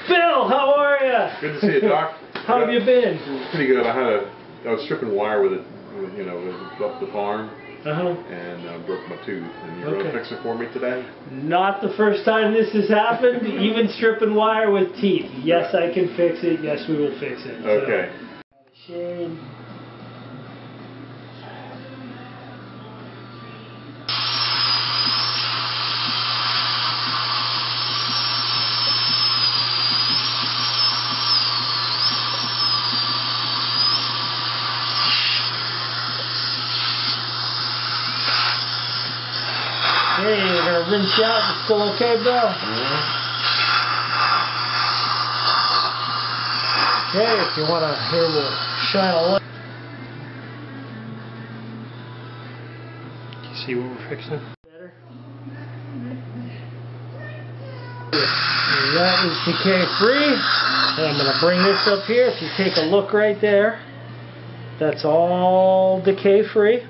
Bill, how are you? Good to see you, Doc. How have you been? Pretty good. I was stripping wire with it, up the farm, and broke my tooth. And you're going to fix it for me today? Not the first time this has happened. Even stripping wire with teeth. Yes, I can fix it. Yes, we will fix it. Okay. So, shame. Hey, you're going to rinse you out. It's still okay, Bill? Okay, if you want to, here we'll shine a light. You see what we're fixing? Better. That is decay free. And I'm going to bring this up here. If you take a look right there, that's all decay free.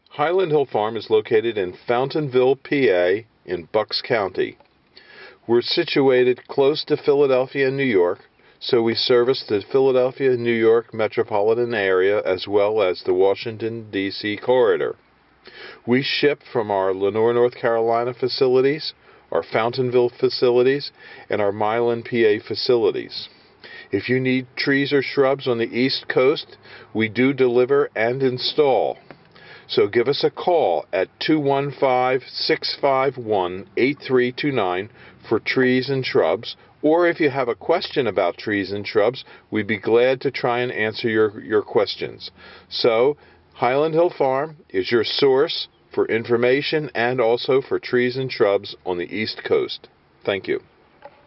Highland Hill Farm is located in Fountainville, PA, in Bucks County. We're situated close to Philadelphia, New York, so we service the Philadelphia, New York metropolitan area as well as the Washington, D.C. corridor. We ship from our Lenoir, North Carolina facilities, our Fountainville facilities, and our Milan, PA facilities. If you need trees or shrubs on the East Coast, we do deliver and install. So give us a call at 215-651-8329 for trees and shrubs, or if you have a question about trees and shrubs, we'd be glad to try and answer your questions. So, Highland Hill Farm is your source for information and also for trees and shrubs on the East Coast. Thank you.